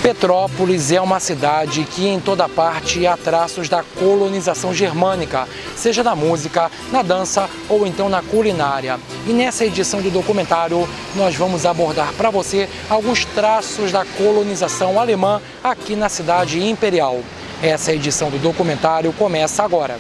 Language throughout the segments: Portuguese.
Petrópolis é uma cidade que em toda parte há traços da colonização germânica, seja na música, na dança ou então na culinária. E nessa edição do documentário nós vamos abordar para você alguns traços da colonização alemã aqui na cidade imperial. Essa edição do documentário começa agora.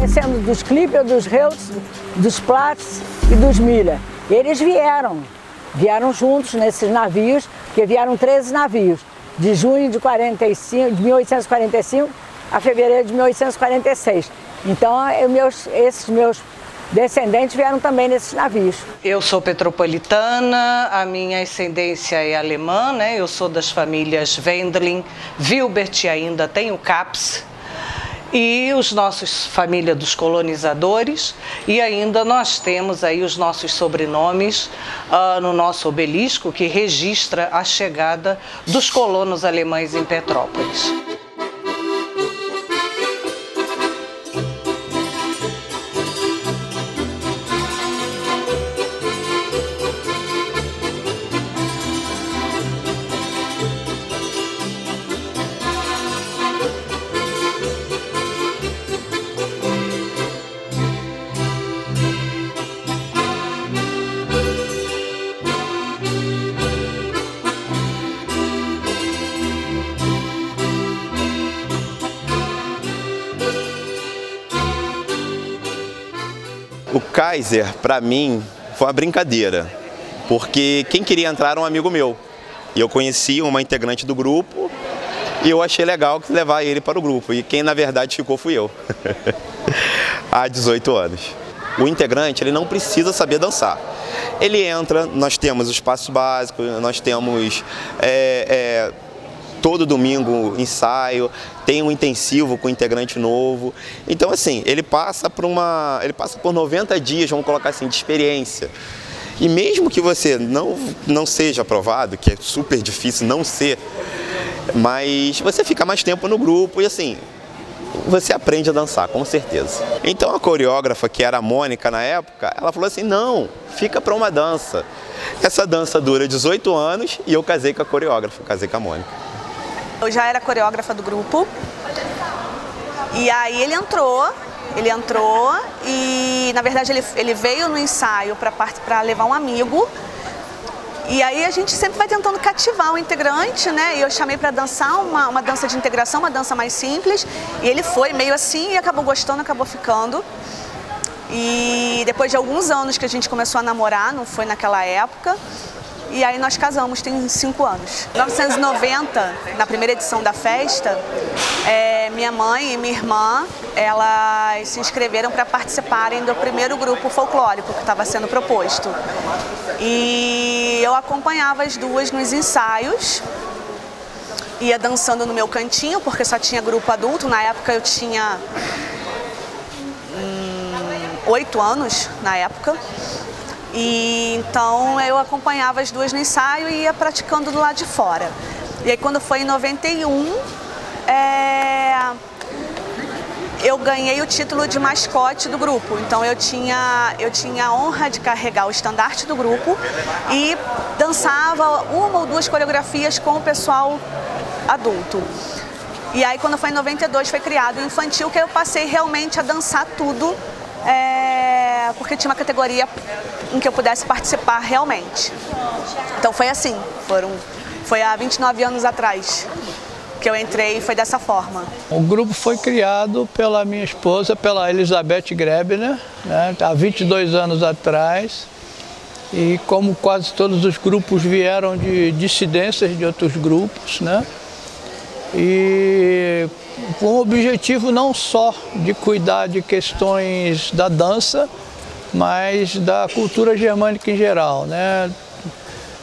Descendo dos Clipper, dos Reutz, dos Platz e dos Miller. Eles vieram juntos nesses navios, porque vieram 13 navios, de junho de 1845 a fevereiro de 1846. Então, esses meus descendentes vieram também nesses navios. Eu sou petropolitana, a minha ascendência é alemã, né? Eu sou das famílias Wendling, Wilbert e ainda tenho Kaps. E os nossos família dos colonizadores, e ainda nós temos aí os nossos sobrenomes no nosso obelisco que registra a chegada dos colonos alemães em Petrópolis. O Kaiser, para mim, foi uma brincadeira, porque quem queria entrar era um amigo meu. E eu conheci uma integrante do grupo e eu achei legal levar ele para o grupo. E quem, na verdade, ficou fui eu, há 18 anos. O integrante, ele não precisa saber dançar. Ele entra, nós temos os passos básicos, nós temos todo domingo ensaio, tem um intensivo com integrante novo. Então, assim, ele passa por 90 dias, vamos colocar assim, de experiência. E mesmo que você não seja aprovado, que é super difícil não ser, mas você fica mais tempo no grupo e assim, você aprende a dançar, com certeza. Então a coreógrafa, que era a Mônica na época, ela falou assim, não, fica para uma dança. Essa dança dura 18 anos e eu casei com a coreógrafa, casei com a Mônica. Eu já era coreógrafa do grupo e aí ele entrou e na verdade ele veio no ensaio para levar um amigo e aí a gente sempre vai tentando cativar o integrante, né? E eu chamei para dançar uma dança de integração, uma dança mais simples e ele foi meio assim e acabou gostando, acabou ficando. E depois de alguns anos que a gente começou a namorar, não foi naquela época, e aí nós casamos, tem 5 anos. Em 1990, na primeira edição da festa, minha mãe e minha irmã, elas se inscreveram para participarem do primeiro grupo folclórico que estava sendo proposto. E eu acompanhava as duas nos ensaios, ia dançando no meu cantinho, porque só tinha grupo adulto. Na época eu tinha 8 anos, na época. E então eu acompanhava as duas no ensaio e ia praticando do lado de fora. E aí quando foi em 91, eu ganhei o título de mascote do grupo. Então eu tinha a honra de carregar o estandarte do grupo e dançava treinava uma ou duas coreografias com o pessoal adulto. E aí, quando foi em 92, foi criado o infantil, que eu passei realmente a dançar tudo, porque tinha uma categoria em que eu pudesse participar realmente. Então foi assim, foi há 29 anos atrás que eu entrei e foi dessa forma. O grupo foi criado pela minha esposa, pela Elizabeth Grebner, né, há 22 anos atrás. E como quase todos os grupos vieram de dissidências de outros grupos, né? E com o objetivo não só de cuidar de questões da dança, mas da cultura germânica em geral, né?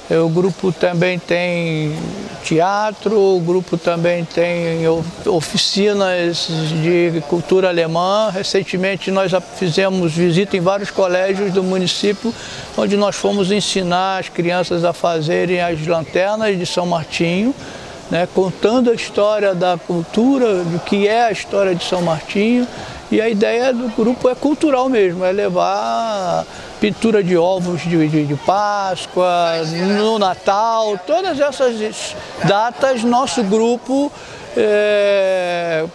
O grupo também tem teatro, o grupo também tem oficinas de cultura alemã. Recentemente nós fizemos visita em vários colégios do município, onde nós fomos ensinar as crianças a fazerem as lanternas de São Martinho, né, contando a história da cultura, do que é a história de São Martinho. E a ideia do grupo é cultural mesmo, é levar pintura de ovos de Páscoa, no Natal, todas essas datas, nosso grupo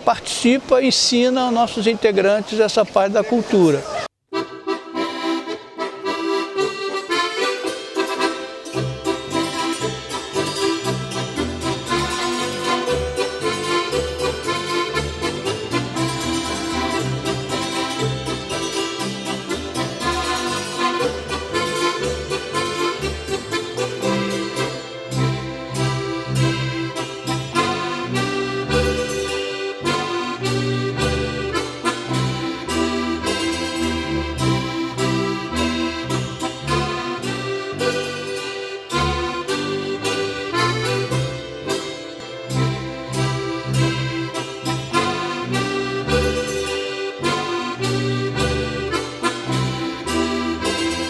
participa, ensina nossos integrantes essa parte da cultura.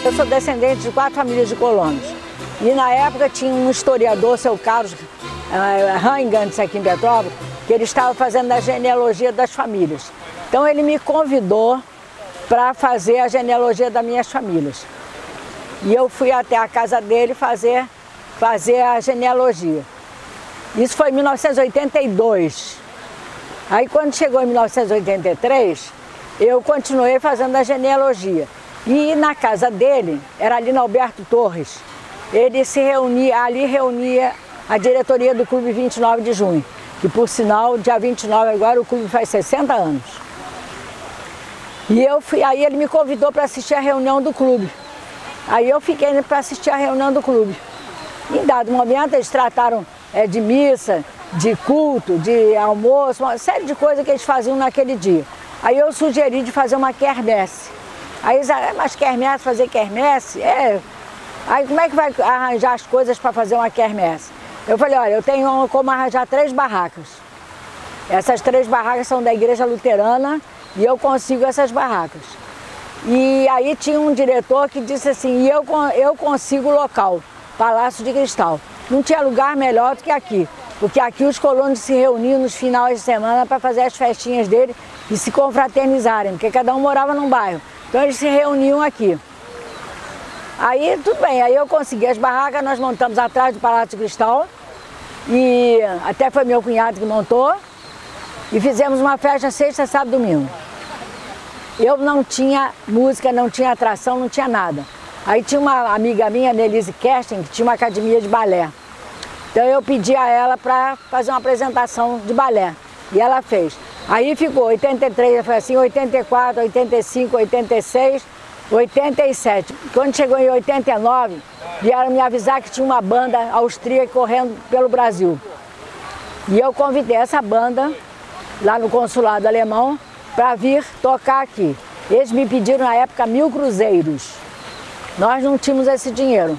Eu sou descendente de 4 famílias de colonos. E na época tinha um historiador, seu Carlos Reingantz, aqui em Petrópolis, que ele estava fazendo a genealogia das famílias. Então ele me convidou para fazer a genealogia das minhas famílias. E eu fui até a casa dele fazer a genealogia. Isso foi em 1982. Aí quando chegou em 1983, eu continuei fazendo a genealogia. E na casa dele, era ali na Alberto Torres, ele se reunia, ali reunia a diretoria do Clube 29 de Junho, que por sinal, dia 29 agora, o clube faz 60 anos. E eu fui, aí ele me convidou para assistir a reunião do clube. Aí eu fiquei para assistir a reunião do clube. Em dado momento, eles trataram de missa, de culto, de almoço, uma série de coisas que eles faziam naquele dia. Aí eu sugeri de fazer uma quermesse. Aí eles disseram, mas quermesse, fazer quermesse? Aí como é que vai arranjar as coisas para fazer uma quermesse? Eu falei, olha, eu tenho como arranjar 3 barracas. Essas 3 barracas são da igreja luterana e eu consigo essas barracas. E aí tinha um diretor que disse assim, eu consigo o local, Palácio de Cristal. Não tinha lugar melhor do que aqui, porque aqui os colonos se reuniam nos finais de semana para fazer as festinhas dele e se confraternizarem, porque cada um morava num bairro. Então eles se reuniam aqui. Aí tudo bem, aí eu consegui as barracas, nós montamos atrás do Palácio de Cristal, e até foi meu cunhado que montou, e fizemos uma festa sexta, sábado e domingo. Eu não tinha música, não tinha atração, não tinha nada. Aí tinha uma amiga minha, Nelise Kerstin, que tinha uma academia de balé. Então eu pedi a ela para fazer uma apresentação de balé, e ela fez. Aí ficou 83, foi assim, 84, 85, 86, 87. Quando chegou em 89, vieram me avisar que tinha uma banda austríaca correndo pelo Brasil. E eu convidei essa banda, lá no consulado alemão, para vir tocar aqui. Eles me pediram na época 1000 cruzeiros. Nós não tínhamos esse dinheiro.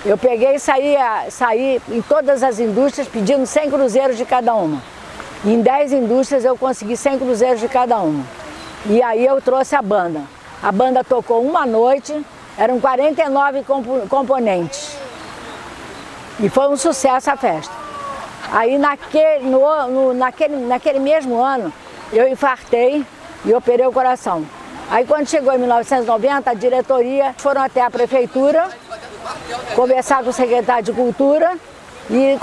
Eu peguei e saí em todas as indústrias pedindo 100 cruzeiros de cada uma. Em 10 indústrias eu consegui 100 cruzeiros de cada uma. E aí eu trouxe a banda. A banda tocou uma noite, eram 49 componentes. E foi um sucesso a festa. Aí naquele mesmo ano eu infartei e operei o coração. Aí quando chegou em 1990, a diretoria foram até a prefeitura conversar com o secretário de Cultura e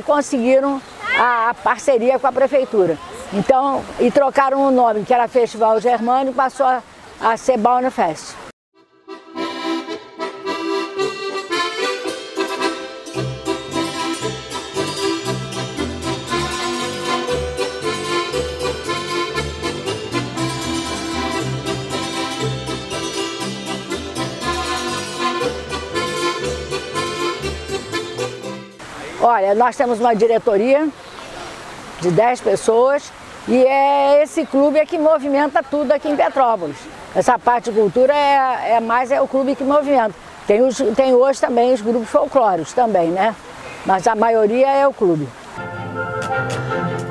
conseguiram a parceria com a prefeitura. Então, e trocaram o nome, que era Festival Germânico, passou a ser Baunfest. Olha, nós temos uma diretoria de 10 pessoas e esse clube é que movimenta tudo aqui em Petrópolis. Essa parte de cultura é o clube que movimenta. Tem hoje também os grupos folclóricos também, né? Mas a maioria é o clube.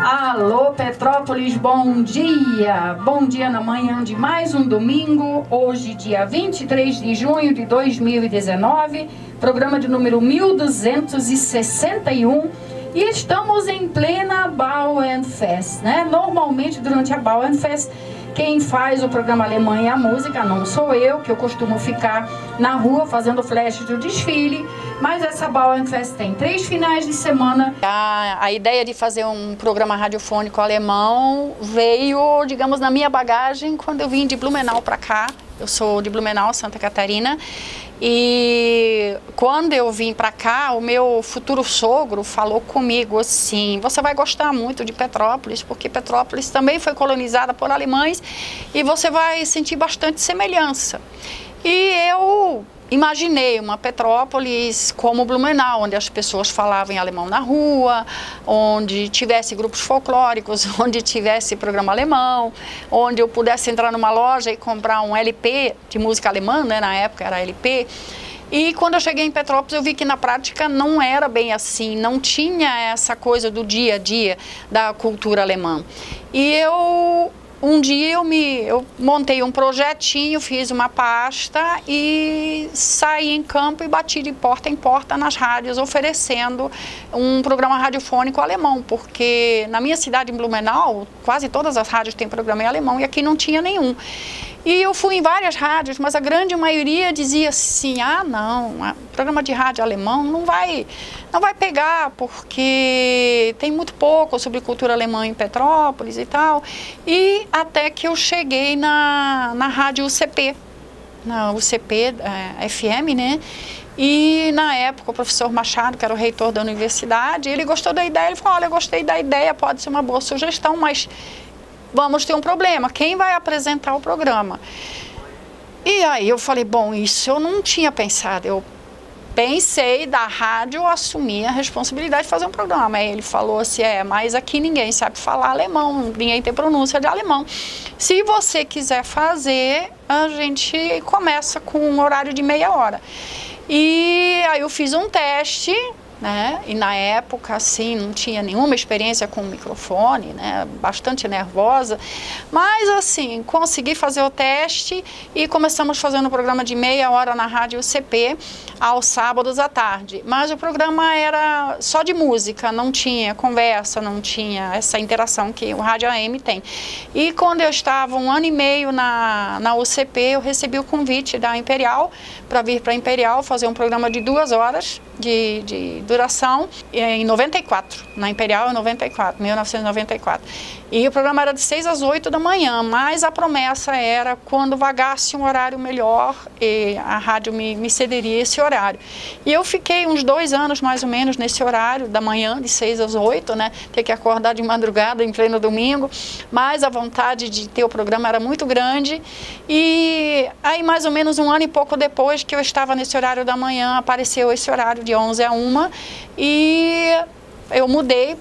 Alô Petrópolis, bom dia! Bom dia na manhã de mais um domingo, hoje dia 23 de junho de 2019, programa de número 1261 e estamos em plena Baunfest, né? Normalmente durante a Baunfest quem faz o programa Alemanha e a Música não sou eu, que eu costumo ficar na rua fazendo flash do desfile, mas essa Baunfest tem 3 finais de semana. A ideia de fazer um programa radiofônico alemão veio, digamos, na minha bagagem quando eu vim de Blumenau para cá. Eu sou de Blumenau, Santa Catarina, e quando eu vim para cá, o meu futuro sogro falou comigo assim: você vai gostar muito de Petrópolis, porque Petrópolis também foi colonizada por alemães e você vai sentir bastante semelhança. E eu imaginei uma Petrópolis como Blumenau, onde as pessoas falavam em alemão na rua, onde tivesse grupos folclóricos, onde tivesse programa alemão, onde eu pudesse entrar numa loja e comprar um LP de música alemã, né? Na época era LP. E quando eu cheguei em Petrópolis eu vi que na prática não era bem assim, não tinha essa coisa do dia a dia da cultura alemã. E um dia eu montei um projetinho, fiz uma pasta e saí em campo e bati de porta em porta nas rádios oferecendo um programa radiofônico alemão, porque na minha cidade, em Blumenau, quase todas as rádios têm programa em alemão e aqui não tinha nenhum. E eu fui em várias rádios, mas a grande maioria dizia assim: ah, não, programa de rádio alemão não vai pegar, porque tem muito pouco sobre cultura alemã em Petrópolis e tal. E até que eu cheguei na rádio UCP, na UCP FM, né? E na época o professor Machado, que era o reitor da universidade, ele gostou da ideia, ele falou: olha, eu gostei da ideia, pode ser uma boa sugestão, mas vamos ter um problema, quem vai apresentar o programa? E aí eu falei: bom, isso eu não tinha pensado, eu pensei da rádio assumir a responsabilidade de fazer um programa. Aí ele falou assim: mas aqui ninguém sabe falar alemão, ninguém tem pronúncia de alemão. Se você quiser fazer, a gente começa com um horário de meia hora. E aí eu fiz um teste, né? E na época, assim, não tinha nenhuma experiência com o microfone, né? Bastante nervosa, mas assim, consegui fazer o teste e começamos fazendo um programa de meia hora na rádio UCP aos sábados à tarde. Mas o programa era só de música, não tinha conversa, não tinha essa interação que o rádio AM tem. E quando eu estava 1 ano e meio na UCP, eu recebi o convite da Imperial para vir para a Imperial fazer um programa de 2 horas de duração em 94, na Imperial em 1994. E o programa era de 6 às 8 da manhã, mas a promessa era, quando vagasse um horário melhor, a rádio me cederia esse horário. E eu fiquei uns 2 anos mais ou menos nesse horário da manhã, de 6 às 8, né? Ter que acordar de madrugada em pleno domingo, mas a vontade de ter o programa era muito grande. E aí mais ou menos 1 ano e pouco depois que eu estava nesse horário da manhã, apareceu esse horário de 11 a 1 e eu mudei,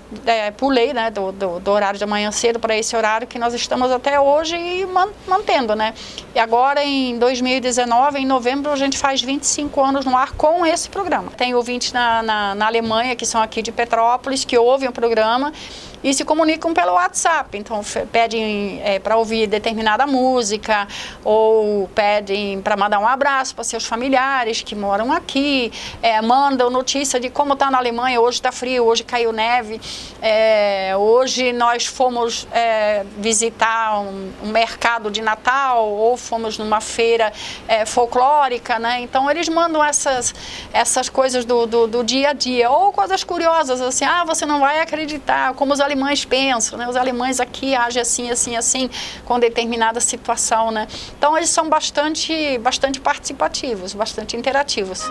pulei, né, do horário da manhã cedo para esse horário que nós estamos até hoje e mantendo, né? E agora em 2019, em novembro, a gente faz 25 anos no ar com esse programa. Tem ouvintes na Alemanha, que são aqui de Petrópolis, que ouvem o programa e se comunicam pelo WhatsApp. Então pedem para ouvir determinada música, ou pedem para mandar um abraço para seus familiares que moram aqui, mandam notícia de como está na Alemanha, hoje está frio, hoje caiu neve, hoje nós fomos visitar um mercado de Natal, ou fomos numa feira folclórica, né? Então eles mandam essas coisas do dia a dia, ou coisas curiosas, assim, você não vai acreditar como os alemães pensam, né? Os alemães aqui agem assim, assim, assim, com determinada situação, né? Então eles são bastante participativos, bastante interativos.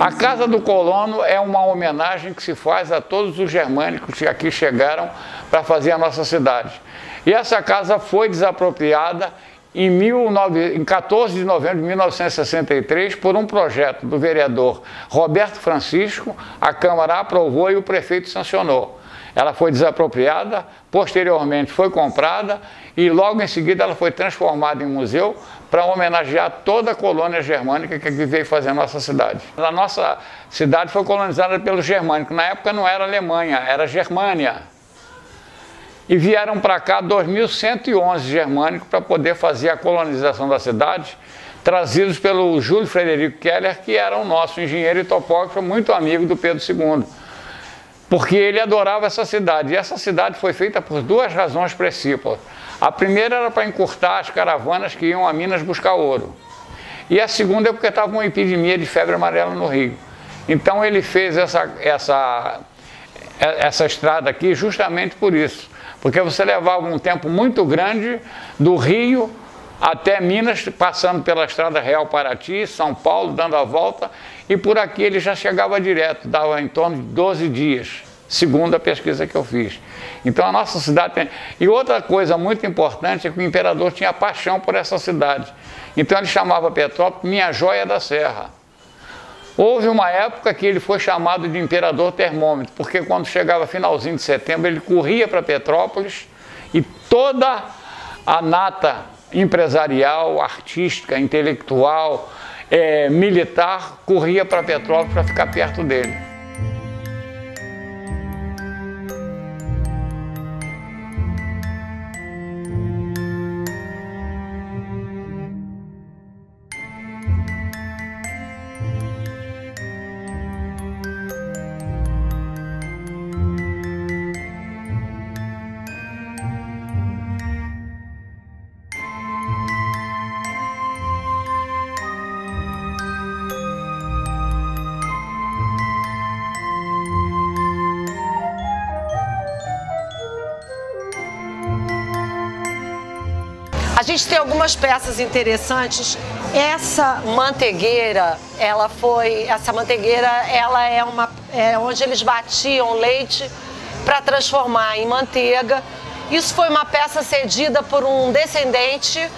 A Casa do Colono é uma homenagem que se faz a todos os germânicos que aqui chegaram para fazer a nossa cidade. E essa casa foi desapropriada em 14 de novembro de 1963 por um projeto do vereador Roberto Francisco. A Câmara aprovou e o prefeito sancionou. Ela foi desapropriada, posteriormente foi comprada e logo em seguida ela foi transformada em museu para homenagear toda a colônia germânica que veio fazer a nossa cidade. A nossa cidade foi colonizada pelos germânicos. Na época não era Alemanha, era Germânia. E vieram para cá 2.111 germânicos para poder fazer a colonização da cidade, trazidos pelo Júlio Frederico Keller, que era o nosso engenheiro e topógrafo, muito amigo do Pedro II. Porque ele adorava essa cidade. E essa cidade foi feita por duas razões principais. A primeira era para encurtar as caravanas que iam a Minas buscar ouro. E a segunda é porque estava uma epidemia de febre amarela no Rio. Então ele fez essa estrada aqui justamente por isso. Porque você levava um tempo muito grande do Rio até Minas, passando pela Estrada Real Paraty, São Paulo, dando a volta, e por aqui ele já chegava direto, dava em torno de 12 dias, segundo a pesquisa que eu fiz. Então a nossa cidade tem... E outra coisa muito importante é que o imperador tinha paixão por essa cidade. Então ele chamava Petrópolis Minha Joia da Serra. Houve uma época que ele foi chamado de Imperador Termômetro, porque quando chegava finalzinho de setembro ele corria para Petrópolis e toda a nata empresarial, artística, intelectual, militar, corria para Petrópolis para ficar perto dele. A gente tem algumas peças interessantes. Essa manteigueira, ela é onde eles batiam leite para transformar em manteiga. Isso foi uma peça cedida por um descendente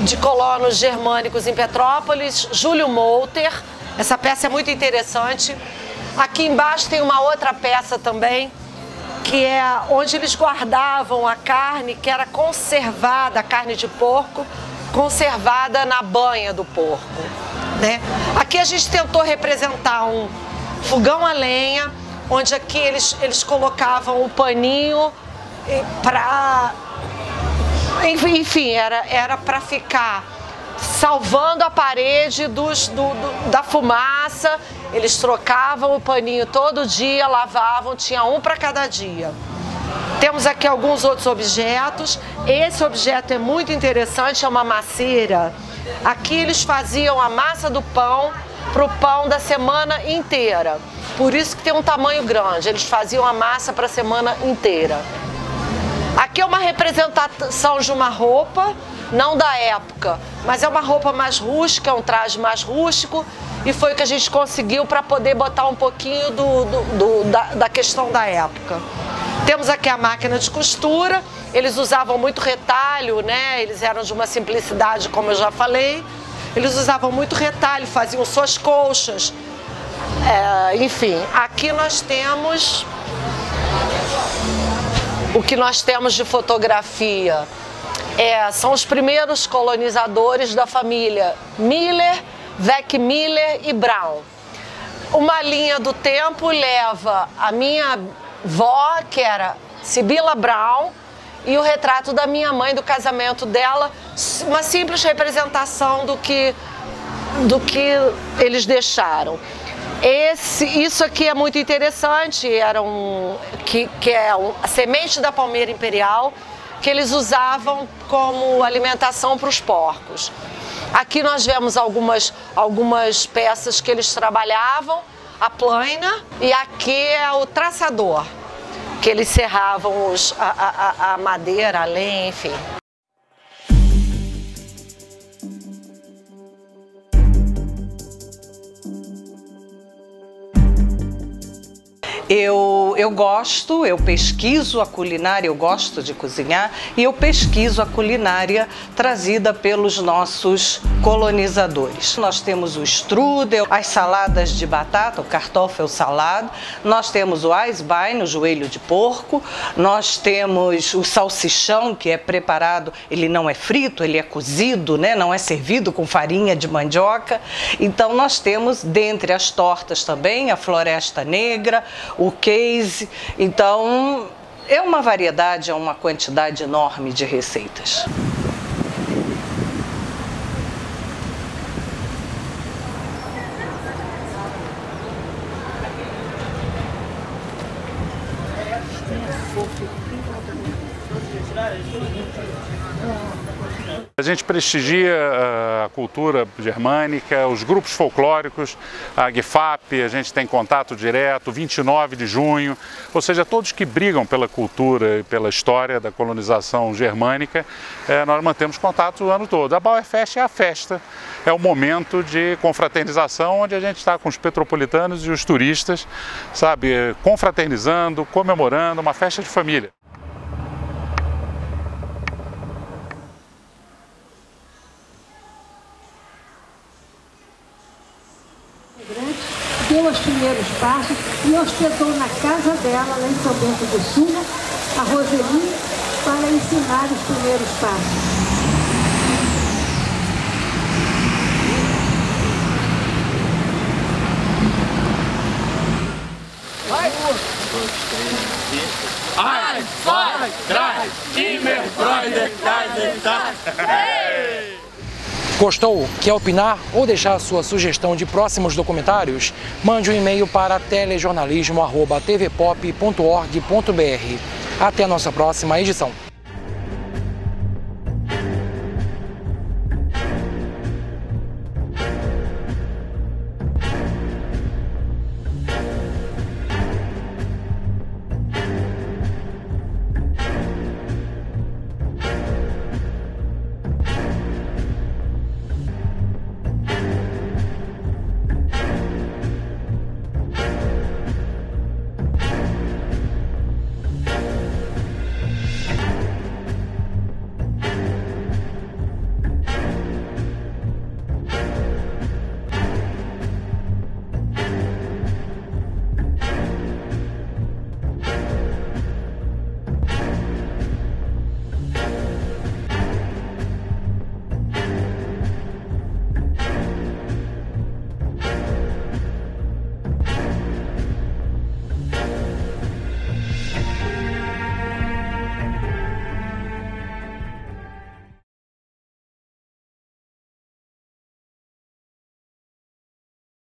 de colonos germânicos em Petrópolis, Júlio Molter. Essa peça é muito interessante. Aqui embaixo tem uma outra peça também, que é onde eles guardavam a carne que era conservada, a carne de porco, conservada na banha do porco, né? Aqui a gente tentou representar um fogão a lenha, onde aqui eles colocavam um paninho para... Enfim, era para ficar salvando a parede da fumaça. Eles trocavam o paninho todo dia, lavavam, tinha um para cada dia. Temos aqui alguns outros objetos. Esse objeto é muito interessante, é uma maceira. Aqui eles faziam a massa do pão para o pão da semana inteira. Por isso que tem um tamanho grande, eles faziam a massa para a semana inteira. Aqui é uma representação de uma roupa, não da época, mas é uma roupa mais rústica, um traje mais rústico, e foi o que a gente conseguiu para poder botar um pouquinho da questão da época. Temos aqui a máquina de costura, eles usavam muito retalho, né? Eles eram de uma simplicidade, como eu já falei. Eles usavam muito retalho, faziam suas colchas. Enfim, aqui nós temos o que nós temos de fotografia. São os primeiros colonizadores da família Miller, Weck Miller e Brown. Uma linha do tempo leva a minha vó, que era Sibila Brown, e o retrato da minha mãe, do casamento dela, uma simples representação do que eles deixaram. Isso aqui é muito interessante, que é a semente da palmeira imperial, que eles usavam como alimentação para os porcos. Aqui nós vemos algumas peças que eles trabalhavam, a plaina, e aqui é o traçador, que eles serravam a madeira, a lenha, enfim. Eu pesquiso a culinária, eu gosto de cozinhar e eu pesquiso a culinária trazida pelos nossos colonizadores. Nós temos o strudel, as saladas de batata, o kartoffel salado, nós temos o Eisbein, o joelho de porco, nós temos o salsichão, que é preparado, ele não é frito, ele é cozido, né? Não é servido com farinha de mandioca. Então nós temos, dentre as tortas também, a floresta negra, o case. Então é uma variedade, é uma quantidade enorme de receitas. A gente prestigia a cultura germânica, os grupos folclóricos, a GFAP, a gente tem contato direto, 29 de junho, ou seja, todos que brigam pela cultura e pela história da colonização germânica, nós mantemos contato o ano todo. A Bauerfest é a festa, é o momento de confraternização, onde a gente está com os petropolitanos e os turistas, sabe, confraternizando, comemorando, uma festa de família. Deu os primeiros passos e hospedou na casa dela, lá em São Bento do Sul, a Roseli, para ensinar os primeiros passos. Vai! 1, 2, 3, immer Freude, Gostou? Quer opinar ou deixar sua sugestão de próximos documentários? Mande um e-mail para telejornalismo@tvpop.org.br. Até a nossa próxima edição.